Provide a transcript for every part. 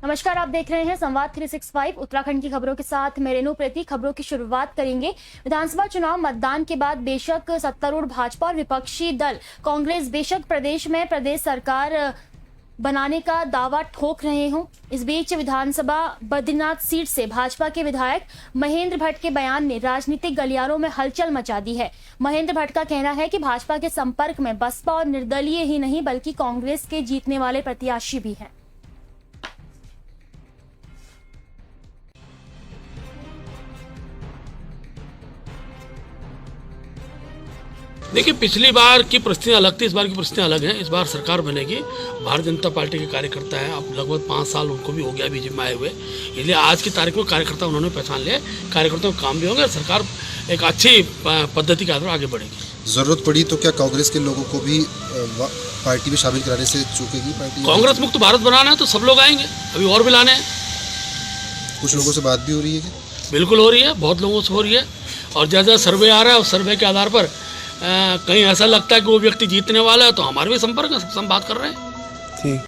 नमस्कार, आप देख रहे हैं संवाद 365 उत्तराखंड की खबरों के साथ मैं रेणु प्रीति। खबरों की शुरुआत करेंगे। विधानसभा चुनाव मतदान के बाद बेशक सत्तारूढ़ भाजपा और विपक्षी दल कांग्रेस बेशक प्रदेश में प्रदेश सरकार बनाने का दावा ठोक रहे हों, इस बीच विधानसभा बद्रीनाथ सीट से भाजपा के विधायक महेंद्र भट्ट के बयान ने राजनीतिक गलियारों में हलचल मचा दी है। महेंद्र भट्ट का कहना है कि भाजपा के संपर्क में बसपा और निर्दलीय ही नहीं बल्कि कांग्रेस के जीतने वाले प्रत्याशी भी हैं। देखिए, पिछली बार की परिस्थितियाँ अलग थी, इस बार की परिस्थितियाँ अलग हैं। इस बार सरकार बनेगी। भारतीय जनता पार्टी के कार्यकर्ता हैं, अब लगभग 5 साल उनको भी हो गया बीजेपी में आए हुए, इसलिए आज की तारीख में कार्यकर्ता उन्होंने पहचान लिया। कार्यकर्ताओं का काम भी होंगे, सरकार एक अच्छी पद्धति के आधार पर आगे बढ़ेगी। जरूरत पड़ी तो क्या कांग्रेस के लोगों को भी पार्टी में शामिल कराने से चूकेगी पार्टी? कांग्रेस मुक्त भारत बनाना है तो सब लोग आएंगे, अभी और भी लाने हैं। कुछ लोगों से बात भी हो रही है? बिल्कुल हो रही है, बहुत लोगों से हो रही है। और जैसा सर्वे आ रहा है उस सर्वे के आधार पर कहीं ऐसा लगता है कि वो व्यक्ति जीतने वाला है तो हमारे भी संपर्क है, सबसे हम बात कर रहे हैं। ठीक।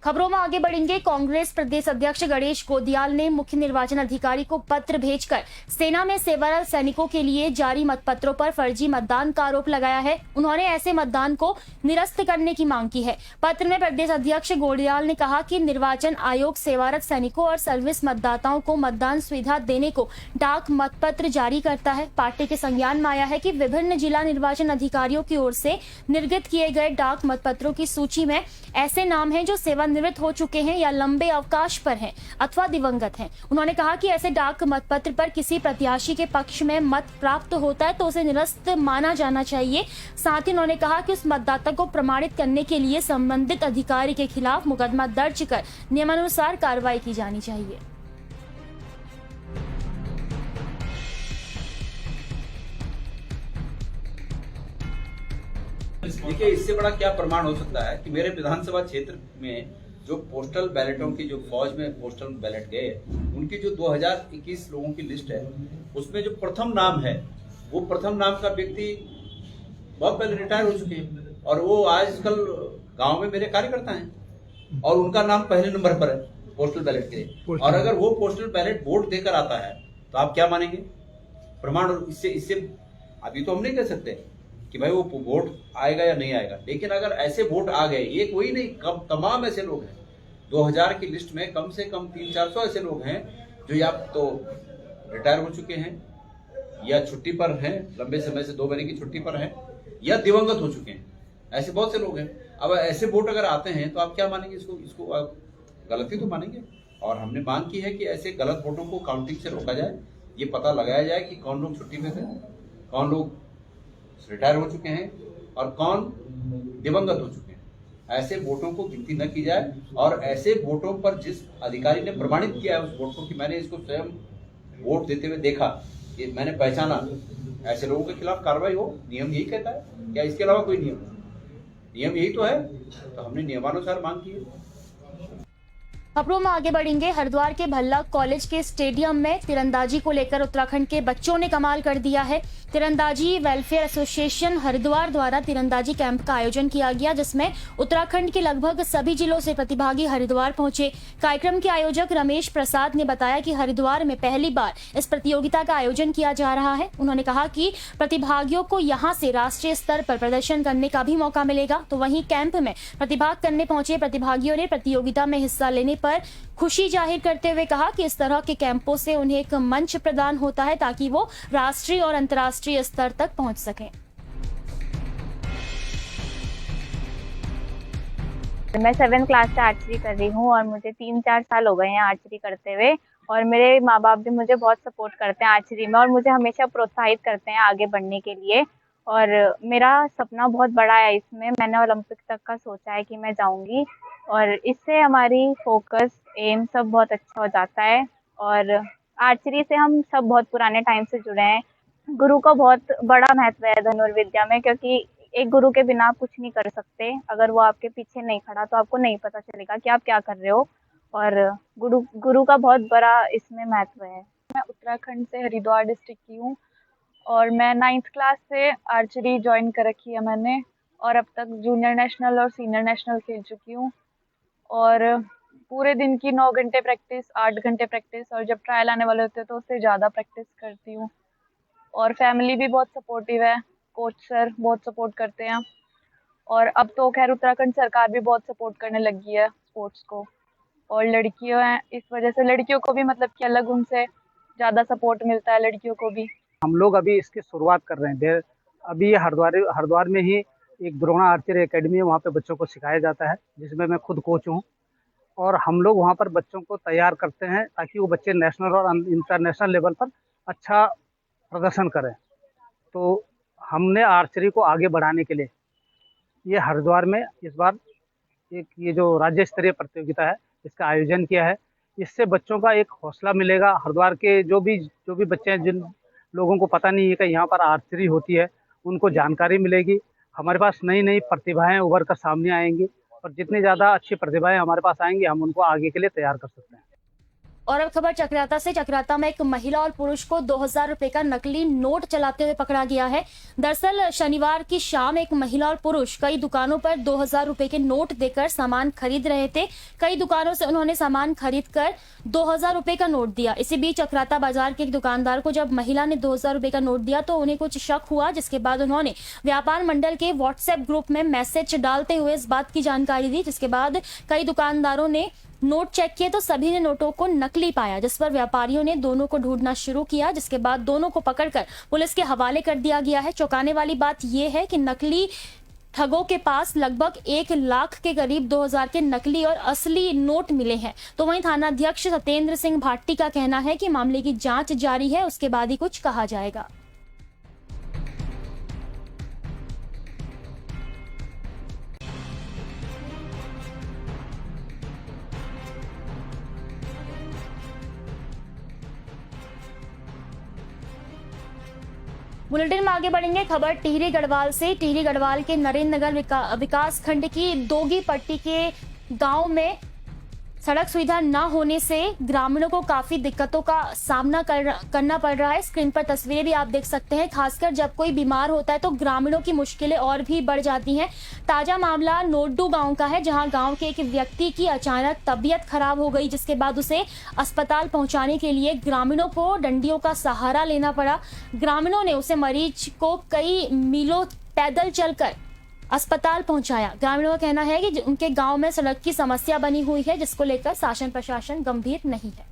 खबरों में आगे बढ़ेंगे। कांग्रेस प्रदेश अध्यक्ष गणेश गोदियाल ने मुख्य निर्वाचन अधिकारी को पत्र भेजकर सेना में सेवारत सैनिकों के लिए जारी मतपत्रों पर फर्जी मतदान का आरोप लगाया है। उन्होंने ऐसे मतदान को निरस्त करने की मांग की है। पत्र में प्रदेश अध्यक्ष गोदियाल ने कहा कि निर्वाचन आयोग सेवारत सैनिकों और सर्विस मतदाताओं को मतदान सुविधा देने को डाक मतपत्र जारी करता है। पार्टी के संज्ञान में आया है कि विभिन्न जिला निर्वाचन अधिकारियों की ओर से निर्गत किए गए डाक मतपत्रों की सूची में ऐसे नाम हैं जो सेवानिवृत्त हो चुके हैं या लंबे अवकाश पर हैं अथवा दिवंगत हैं। उन्होंने कहा कि ऐसे डाक मतपत्र पर किसी प्रत्याशी के पक्ष में मत प्राप्त होता है तो उसे निरस्त माना जाना चाहिए। साथ ही उन्होंने कहा कि उस मतदाता को प्रमाणित करने के लिए संबंधित अधिकारी के खिलाफ मुकदमा दर्ज कर नियमानुसार कार्रवाई की जानी चाहिए। देखिए, इससे बड़ा क्या प्रमाण हो सकता है कि मेरे विधानसभा क्षेत्र में जो पोस्टल बैलेटों की जो फौज में पोस्टल बैलेट गए उनकी जो 2021 लोगों की लिस्ट है उसमें जो प्रथम नाम है वो प्रथम नाम का व्यक्ति बहुत पहले रिटायर हो चुके हैं और वो आजकल गांव में मेरे कार्यकर्ता हैं और उनका नाम पहले नंबर पर है पोस्टल बैलेट के लिए। और अगर वो पोस्टल बैलेट वोट देकर आता है तो आप क्या मानेंगे प्रमाण? इससे अभी तो हम नहीं कह सकते कि भाई वो वोट आएगा या नहीं आएगा, लेकिन अगर ऐसे वोट आ गए, एक वही नहीं तमाम ऐसे लोग हैं 2000 की लिस्ट में कम से कम 300-400 ऐसे लोग हैं जो या तो रिटायर हो चुके हैं या छुट्टी पर हैं, लंबे समय से 2 महीने की छुट्टी पर हैं या दिवंगत हो चुके हैं। ऐसे बहुत से लोग हैं। अब ऐसे वोट अगर आते हैं तो आप क्या मानेंगे? इसको आप गलती तो मानेंगे। और हमने मांग की है कि ऐसे गलत वोटों को काउंटिंग से रोका जाए, ये पता लगाया जाए कि कौन लोग छुट्टी में थे, कौन लोग रिटायर हो चुके हैं और कौन दिवंगत हो चुके हैं। ऐसे वोटों को गिनती न की जाए और ऐसे वोटों पर जिस अधिकारी ने प्रमाणित किया है उस वोट को कि मैंने इसको स्वयं वोट देते हुए देखा, कि मैंने पहचाना, ऐसे लोगों के खिलाफ कार्रवाई हो। नियम यही कहता है, क्या इसके अलावा कोई नियम यही तो है, तो हमने नियमानुसार मांग की है। खबरों में आगे बढ़ेंगे। हरिद्वार के भल्ला कॉलेज के स्टेडियम में तीरंदाजी को लेकर उत्तराखंड के बच्चों ने कमाल कर दिया है। तीरंदाजी वेलफेयर एसोसिएशन हरिद्वार द्वारा तीरंदाजी कैंप का आयोजन किया गया, जिसमें उत्तराखंड के लगभग सभी जिलों से प्रतिभागी हरिद्वार पहुंचे। कार्यक्रम के आयोजक रमेश प्रसाद ने बताया कि हरिद्वार में पहली बार इस प्रतियोगिता का आयोजन किया जा रहा है। उन्होंने कहा कि प्रतिभागियों को यहां से राष्ट्रीय स्तर पर प्रदर्शन करने का भी मौका मिलेगा। तो वहीं कैंप में प्रतिभाग करने पहुंचे प्रतिभागियों ने प्रतियोगिता में हिस्सा लेने पर खुशी जाहिर करते हुए कहा कि इस तरह के कैंपों से उन्हें एक मंच प्रदान होता है ताकि वो राष्ट्रीय और अंतर्राष्ट्रीय स्तर तक पहुंच सकें। मैं 7th क्लास से आर्चरी कर रही हूँ और मुझे 3-4 साल हो गए हैं आर्चरी करते हुए और मेरे माँ बाप भी मुझे बहुत सपोर्ट करते हैं आर्चरी में और मुझे हमेशा प्रोत्साहित करते हैं आगे बढ़ने के लिए। और मेरा सपना बहुत बड़ा है इसमें, मैंने ओलंपिक तक का सोचा है कि मैं जाऊंगी और इससे हमारी फोकस एम सब बहुत अच्छा हो जाता है। और आर्चरी से हम सब बहुत पुराने टाइम से जुड़े हैं। गुरु का बहुत बड़ा महत्व है धनुर्विद्या में, क्योंकि एक गुरु के बिना आप कुछ नहीं कर सकते। अगर वो आपके पीछे नहीं खड़ा तो आपको नहीं पता चलेगा कि आप क्या कर रहे हो। और गुरु का बहुत बड़ा इसमें महत्व है। मैं उत्तराखंड से हरिद्वार डिस्ट्रिक्ट की हूँ और मैं 9th क्लास से आर्चरी ज्वाइन कर रखी है मैंने और अब तक जूनियर नेशनल और सीनियर नेशनल खेल चुकी हूँ। और पूरे दिन की 9 घंटे प्रैक्टिस, 8 घंटे प्रैक्टिस, और जब ट्रायल आने वाले होते हैं तो उससे ज़्यादा प्रैक्टिस करती हूँ। और फैमिली भी बहुत सपोर्टिव है, कोच सर बहुत सपोर्ट करते हैं। और अब तो खैर उत्तराखंड सरकार भी बहुत सपोर्ट करने लगी है स्पोर्ट्स को। और लड़कियां हैं, इस वजह से लड़कियों को भी मतलब कि अलग उनसे ज़्यादा सपोर्ट मिलता है, लड़कियों को भी। हम लोग अभी इसकी शुरुआत कर रहे हैं। अभी हरिद्वार में ही एक द्रोणा आर्चरी एकेडमी है, वहाँ पे बच्चों को सिखाया जाता है, जिसमें मैं खुद कोच हूँ। और हम लोग वहाँ पर बच्चों को तैयार करते हैं ताकि वो बच्चे नेशनल और इंटरनेशनल लेवल पर अच्छा प्रदर्शन करें। तो हमने आर्चरी को आगे बढ़ाने के लिए ये हरिद्वार में इस बार एक ये जो राज्य स्तरीय प्रतियोगिता है इसका आयोजन किया है। इससे बच्चों का एक हौसला मिलेगा। हरिद्वार के जो भी बच्चे हैं, जिन लोगों को पता नहीं है कि यहाँ पर आर्चरी होती है, उनको जानकारी मिलेगी। हमारे पास नई नई प्रतिभाएं उभर कर सामने आएंगी और जितनी ज़्यादा अच्छी प्रतिभाएं हमारे पास आएंगी, हम उनको आगे के लिए तैयार कर सकते हैं। और अब खबर चक्राता से। चक्राता में एक महिला और पुरुष को 2000 रुपए का नकली नोट चलाते हुए पकड़ा गया है। दरअसल शनिवार की शाम एक महिला और पुरुष कई दुकानों पर 2000 रुपए के नोट देकर सामान खरीद रहे थे। कई दुकानों से उन्होंने सामान खरीद कर 2000 रुपए का नोट दिया। इसी बीच चक्राता बाजार के एक दुकानदार को जब महिला ने 2000 रुपए का नोट दिया तो उन्हें कुछ शक हुआ, जिसके बाद उन्होंने व्यापार मंडल के व्हाट्सएप ग्रुप में मैसेज डालते हुए इस बात की जानकारी दी। जिसके बाद कई दुकानदारों ने नोट चेक किए तो सभी ने नोटों को नकली पाया, जिस पर व्यापारियों ने दोनों को ढूंढना शुरू किया, जिसके बाद दोनों को पकड़कर पुलिस के हवाले कर दिया गया है। चौंकाने वाली बात यह है कि नकली ठगों के पास लगभग 1 लाख के करीब 2000 के नकली और असली नोट मिले हैं। तो वहीं थानाध्यक्ष सत्येंद्र सिंह भाटी का कहना है कि मामले की जांच जारी है, उसके बाद ही कुछ कहा जाएगा। बुलेटिन में आगे बढ़ेंगे। खबर टिहरी गढ़वाल से। टिहरी गढ़वाल के नरेंद्र नगर विकास खंड की दोगी पट्टी के गांव में सड़क सुविधा न होने से ग्रामीणों को काफी दिक्कतों का सामना करना पड़ रहा है। स्क्रीन पर तस्वीरें भी आप देख सकते हैं। खासकर जब कोई बीमार होता है तो ग्रामीणों की मुश्किलें और भी बढ़ जाती हैं। ताजा मामला नोडू गांव का है, जहां गांव के एक व्यक्ति की अचानक तबीयत खराब हो गई, जिसके बाद उसे अस्पताल पहुंचाने के लिए ग्रामीणों को डंडियों का सहारा लेना पड़ा। ग्रामीणों ने उसे मरीज को कई मीलों पैदल चलकर अस्पताल पहुंचाया। ग्रामीणों का कहना है कि उनके गांव में सड़क की समस्या बनी हुई है, जिसको लेकर शासन प्रशासन गंभीर नहीं है।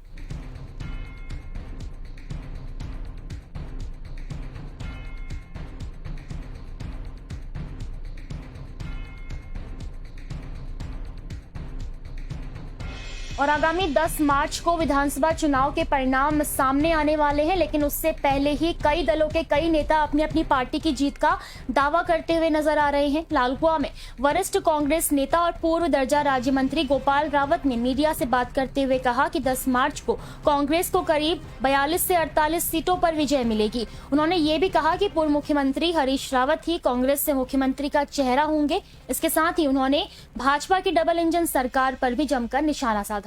और आगामी 10 मार्च को विधानसभा चुनाव के परिणाम सामने आने वाले हैं, लेकिन उससे पहले ही कई दलों के कई नेता अपनी अपनी पार्टी की जीत का दावा करते हुए नजर आ रहे हैं। लालकुआ में वरिष्ठ कांग्रेस नेता और पूर्व दर्जा राज्य मंत्री गोपाल रावत ने मीडिया से बात करते हुए कहा कि 10 मार्च को कांग्रेस को करीब 42 से 48 सीटों पर विजय मिलेगी। उन्होंने ये भी कहा कि पूर्व मुख्यमंत्री हरीश रावत ही कांग्रेस से मुख्यमंत्री का चेहरा होंगे। इसके साथ ही उन्होंने भाजपा की डबल इंजन सरकार पर भी जमकर निशाना साधा।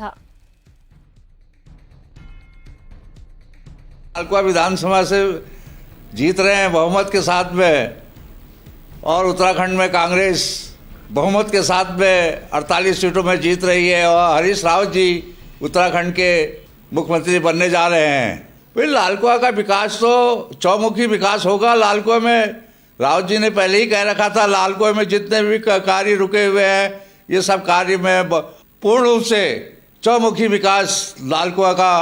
लालकुआ विधानसभा से जीत रहे हैं बहुमत के साथ में, और उत्तराखंड में कांग्रेस बहुमत के साथ में 48 सीटों में जीत रही है और हरीश रावत जी उत्तराखंड के मुख्यमंत्री बनने जा रहे हैं। फिर लालकुआ का विकास तो चौमुखी विकास होगा। लालकुआ में रावत जी ने पहले ही कह रखा था, लालकुआ में जितने भी कार्य रुके हुए हैं ये सब कार्य में पूर्ण रूप से चौमुखी विकास लालकुआ का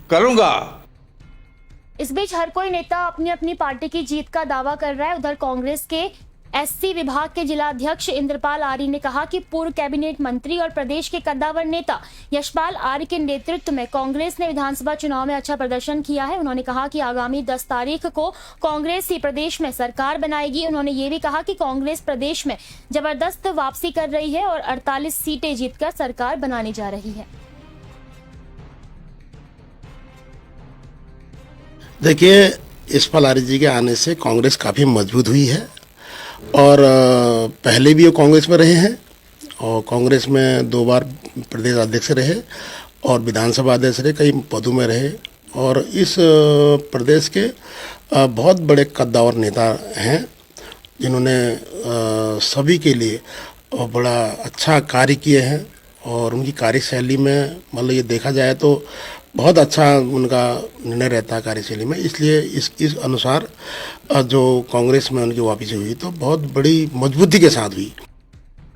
करूंगा। इस बीच हर कोई नेता अपनी अपनी पार्टी की जीत का दावा कर रहा है। उधर कांग्रेस के एससी विभाग के जिला अध्यक्ष इंद्रपाल आर्य ने कहा कि पूर्व कैबिनेट मंत्री और प्रदेश के कद्दावर नेता यशपाल आर्य के नेतृत्व में कांग्रेस ने विधानसभा चुनाव में अच्छा प्रदर्शन किया है। उन्होंने कहा कि आगामी 10 तारीख को कांग्रेस ही प्रदेश में सरकार बनाएगी। उन्होंने ये भी कहा कि कांग्रेस प्रदेश में जबरदस्त वापसी कर रही है और 48 सीटें जीतकर सरकार बनाने जा रही है। देखिए, यशपाल आर्य जी के आने से कांग्रेस काफ़ी मजबूत हुई है और पहले भी वो कांग्रेस में रहे हैं और कांग्रेस में 2 बार प्रदेश अध्यक्ष रहे और विधानसभा अध्यक्ष रहे, कई पदों में रहे और इस प्रदेश के बहुत बड़े कद्दावर नेता हैं जिन्होंने सभी के लिए बड़ा अच्छा कार्य किए हैं और उनकी कार्यशैली में मतलब ये देखा जाए तो बहुत अच्छा उनका निर्णय रहता है कार्यशैली में, इसलिए इस अनुसार जो कांग्रेस में उनकी वापसी हुई तो बहुत बड़ी मजबूती के साथ हुई।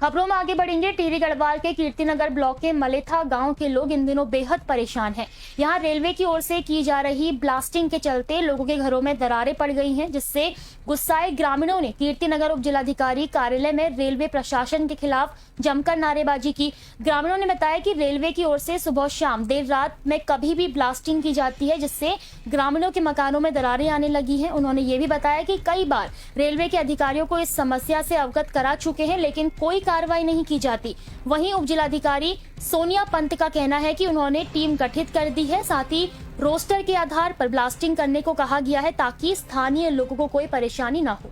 खबरों में आगे बढ़ेंगे। टिहरी गढ़वाल के कीर्तिनगर ब्लॉक के मलेथा गांव के लोग इन दिनों बेहद परेशान हैं। यहां रेलवे की ओर से की जा रही ब्लास्टिंग के चलते लोगों के घरों में दरारें पड़ गई हैं, जिससे गुस्साए ग्रामीणों ने कीर्तिनगर उप जिलाधिकारी कार्यालय में रेलवे प्रशासन के खिलाफ जमकर नारेबाजी की। ग्रामीणों ने बताया कि रेलवे की ओर से सुबह शाम देर रात में कभी भी ब्लास्टिंग की जाती है, जिससे ग्रामीणों के मकानों में दरारें आने लगी हैं। उन्होंने ये भी बताया कि कई बार रेलवे के अधिकारियों को इस समस्या से अवगत करा चुके हैं, लेकिन कोई कार्रवाई नहीं की जाती। वहीं उप जिलाधिकारी सोनिया पंत का कहना है कि उन्होंने टीम गठित कर दी है, साथ ही रोस्टर के आधार पर ब्लास्टिंग करने को कहा गया है ताकि स्थानीय लोगों को कोई परेशानी ना हो।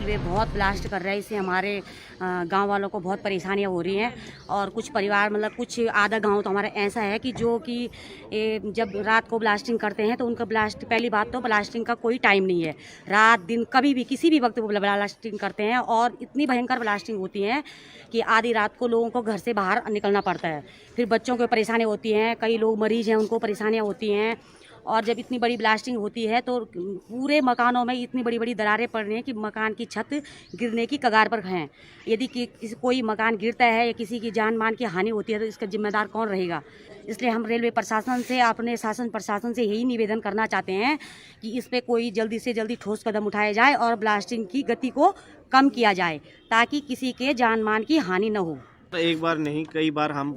वे बहुत ब्लास्ट कर रहे हैं, इससे हमारे गांव वालों को बहुत परेशानियां हो रही हैं। और कुछ परिवार मतलब कुछ आधा गांव तो हमारा ऐसा है कि जो कि जब रात को ब्लास्टिंग करते हैं तो उनका पहली बात तो ब्लास्टिंग का कोई टाइम नहीं है, रात दिन कभी भी किसी भी वक्त वो ब्लास्टिंग करते हैं और इतनी भयंकर ब्लास्टिंग होती है कि आधी रात को लोगों को घर से बाहर निकलना पड़ता है। फिर बच्चों को परेशानी होती हैं, कई लोग मरीज हैं उनको परेशानियाँ होती हैं। और जब इतनी बड़ी ब्लास्टिंग होती है तो पूरे मकानों में इतनी बड़ी बड़ी दरारें पड़ रही हैं कि मकान की छत गिरने की कगार पर हैं। यदि कोई मकान गिरता है या किसी की जान मान की हानि होती है तो इसका जिम्मेदार कौन रहेगा। इसलिए हम रेलवे प्रशासन से, अपने शासन प्रशासन से यही निवेदन करना चाहते हैं कि इस पर कोई जल्दी से जल्दी ठोस कदम उठाया जाए और ब्लास्टिंग की गति को कम किया जाए ताकि किसी के जान मान की हानि न हो। एक बार नहीं कई बार हम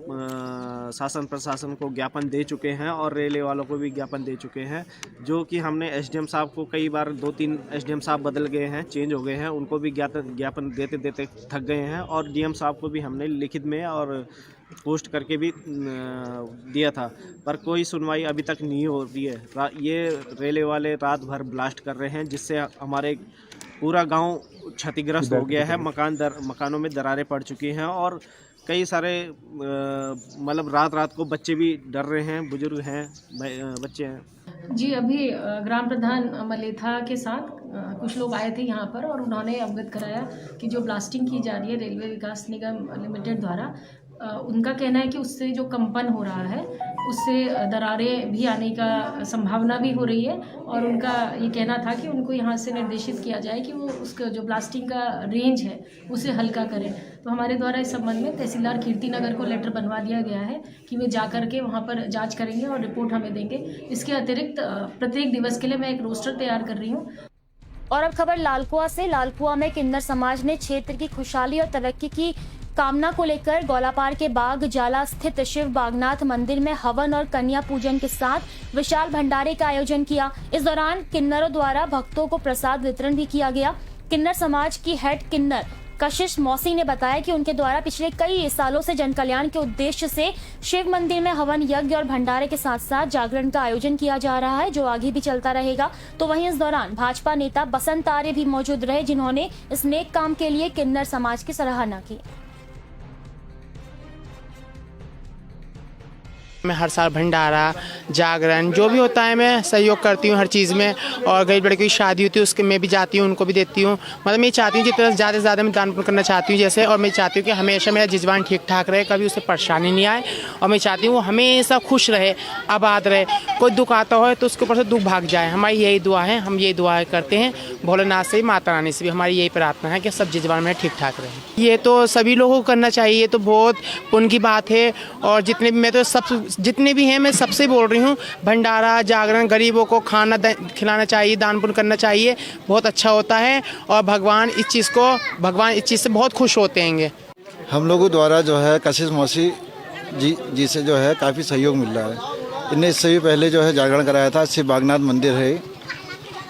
शासन प्रशासन को ज्ञापन दे चुके हैं और रेलवे वालों को भी ज्ञापन दे चुके हैं, जो कि हमने एसडीएम साहब को कई बार 2-3 एसडीएम साहब बदल गए हैं, चेंज हो गए हैं, उनको भी ज्ञापन देते देते थक गए हैं। और डीएम साहब को भी हमने लिखित में और पोस्ट करके भी दिया था, पर कोई सुनवाई अभी तक नहीं हो रही है। ये रेलवे वाले रात भर ब्लास्ट कर रहे हैं, जिससे हमारे पूरा गांव क्षतिग्रस्त हो गया है। मकानों में दरारें पड़ चुकी हैं और कई सारे मतलब रात को बच्चे भी डर रहे हैं, बुजुर्ग हैं, बच्चे हैं। जी, अभी ग्राम प्रधान मलेथा के साथ कुछ लोग आए थे यहाँ पर और उन्होंने अवगत कराया कि जो ब्लास्टिंग की जा रही है रेलवे विकास निगम लिमिटेड द्वारा, उनका कहना है कि उससे जो कंपन हो रहा है उससे दरारें भी आने का संभावना भी हो रही है। और उनका ये कहना था कि उनको यहाँ से निर्देशित किया जाए कि वो उसका जो ब्लास्टिंग का रेंज है उसे हल्का करें। तो हमारे द्वारा इस संबंध में तहसीलदार कीर्तिनगर को लेटर बनवा दिया गया है कि वे जा कर के वहाँ पर जाँच करेंगे और रिपोर्ट हमें देंगे। इसके अतिरिक्त प्रत्येक दिवस के लिए मैं एक रोस्टर तैयार कर रही हूँ। और अब खबर लालकुआ से। लालकुआ में किन्नर समाज ने क्षेत्र की खुशहाली और तरक्की की कामना को लेकर गौलापार के बाग जाला स्थित शिव बागनाथ मंदिर में हवन और कन्या पूजन के साथ विशाल भंडारे का आयोजन किया। इस दौरान किन्नरों द्वारा भक्तों को प्रसाद वितरण भी किया गया। किन्नर समाज की हेड किन्नर कशिश मौसी ने बताया कि उनके द्वारा पिछले कई सालों से जन कल्याण के उद्देश्य से शिव मंदिर में हवन यज्ञ और भंडारे के साथ साथ जागरण का आयोजन किया जा रहा है, जो आगे भी चलता रहेगा। तो वहीं इस दौरान भाजपा नेता बसंत आर्य भी मौजूद रहे, जिन्होंने इस नेक काम के लिए किन्नर समाज की सराहना की। मैं हर साल भंडारा जागरण जो भी होता है मैं सहयोग करती हूँ हर चीज़ में। और गरीब लड़की की शादी होती है उसके मैं भी जाती हूँ, उनको भी देती हूँ। मतलब मैं चाहती हूँ जितना ज़्यादा से ज़्यादा मैं दान पुण्य करना चाहती हूँ जैसे। और मैं चाहती हूँ कि हमेशा मेरा जज्बान ठीक ठाक रहे, कभी उसे परेशानी नहीं आए। और मैं चाहती हूँ वो हमेशा खुश रहे, आबाद रहे। कोई दुख आता हो तो उसके ऊपर से दुख भाग जाए। हमारी यही दुआ है, हम यही दुआ करते हैं भोलेनाथ से, माता रानी से भी हमारी यही प्रार्थना है कि सब जज्बान में ठीक ठाक रहे। ये तो सभी लोगों को करना चाहिए, तो बहुत पुण्य की बात है। और जितने भी मैं तो सब जितने भी हैं मैं सबसे बोल रही हूँ, भंडारा जागरण गरीबों को खाना खिलाना चाहिए, दान पुण्य करना चाहिए, बहुत अच्छा होता है। और भगवान इस चीज़ से बहुत खुश होते हैं। हम लोगों द्वारा जो है कशिश मौसी जी से जो है काफ़ी सहयोग मिल रहा है। इनने इससे भी पहले जो है जागरण कराया था, शिव बागनाथ मंदिर है।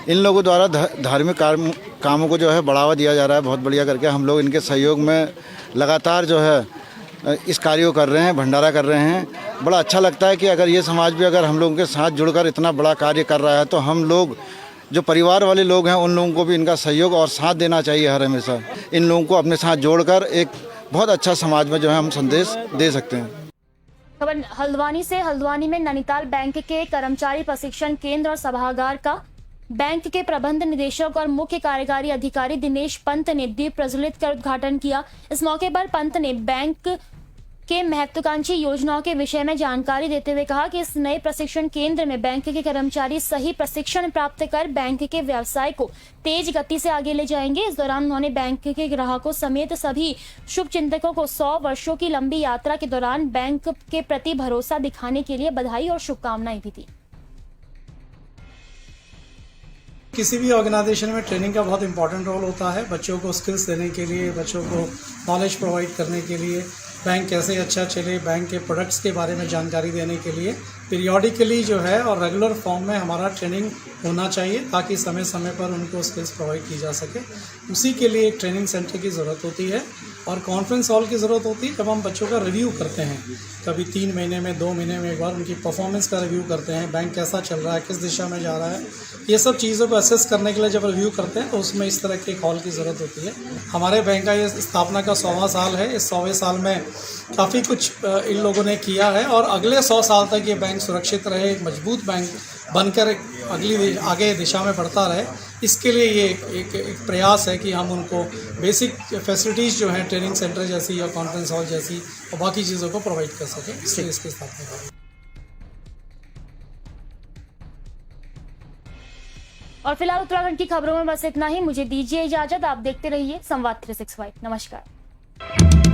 इन लोगों द्वारा धार्मिक कामों को जो है बढ़ावा दिया जा रहा है बहुत बढ़िया करके। हम लोग इनके सहयोग में लगातार जो है इस कार्य को कर रहे हैं, भंडारा कर रहे हैं। बड़ा अच्छा लगता है कि अगर ये समाज भी अगर हम लोगों के साथ जुड़कर इतना बड़ा कार्य कर रहा है तो हम लोग जो परिवार वाले लोग हैं उन लोगों को भी इनका सहयोग और साथ देना चाहिए हर हमेशा। इन लोगों को अपने साथ जोड़कर एक बहुत अच्छा समाज में जो है हम संदेश दे सकते हैं। खबर हल्द्वानी से। हल्द्वानी में नैनीताल बैंक के कर्मचारी प्रशिक्षण केंद्र और सभागार का बैंक के प्रबंध निदेशक और मुख्य कार्यकारी अधिकारी दिनेश पंत ने दीप प्रज्वलित कर उद्घाटन किया। इस मौके पर पंत ने बैंक के महत्वाकांक्षी योजनाओं के विषय में जानकारी देते हुए कहा कि इस नए प्रशिक्षण केंद्र में बैंक के कर्मचारी सही प्रशिक्षण प्राप्त कर बैंक के व्यवसाय को तेज गति से आगे ले जाएंगे। इस दौरान उन्होंने बैंक के ग्राहकों समेत सभी शुभचिंतकों को 100 वर्षों की लंबी यात्रा के दौरान बैंक के प्रति भरोसा दिखाने के लिए बधाई और शुभकामनाएं भी दी। किसी भी ऑर्गेनाइजेशन में ट्रेनिंग का बहुत इंपॉर्टेंट रोल होता है। बच्चों को स्किल्स देने के लिए, बच्चों को नॉलेज प्रोवाइड करने के लिए, बैंक कैसे अच्छा चले, बैंक के प्रोडक्ट्स के बारे में जानकारी देने के लिए पीरियोडिकली जो है और रेगुलर फॉर्म में हमारा ट्रेनिंग होना चाहिए ताकि समय समय पर उनको स्किल्स प्रोवाइड की जा सके। उसी के लिए एक ट्रेनिंग सेंटर की ज़रूरत होती है और कॉन्फ्रेंस हॉल की ज़रूरत होती है जब हम बच्चों का रिव्यू करते हैं। कभी 3 महीने में, 2 महीने में एक बार उनकी परफॉर्मेंस का रिव्यू करते हैं, बैंक कैसा चल रहा है, किस दिशा में जा रहा है, ये सब चीज़ों को असेस करने के लिए जब रिव्यू करते हैं तो उसमें इस तरह के एक हॉल की ज़रूरत होती है। हमारे बैंक का ये स्थापना का 100वां साल है। इस 100वें साल में काफ़ी कुछ इन लोगों ने किया है और अगले 100 साल तक ये बैंक सुरक्षित रहे, एक मजबूत बैंक बनकर आगे दिशा में बढ़ता रहे। इसके लिए ये एक प्रयास है कि हम उनको बेसिक फैसिलिटीज़ जो हैं ट्रेनिंग सेंटर जैसी या कॉन्फ्रेंस हॉल जैसी और बाकी चीज़ों को प्रोवाइड कर सकें, इसलिए इसकी स्थापना करें। और फिलहाल उत्तराखंड की खबरों में बस इतना ही। मुझे दीजिए इजाजत। आप देखते रहिए संवाद 365। नमस्कार।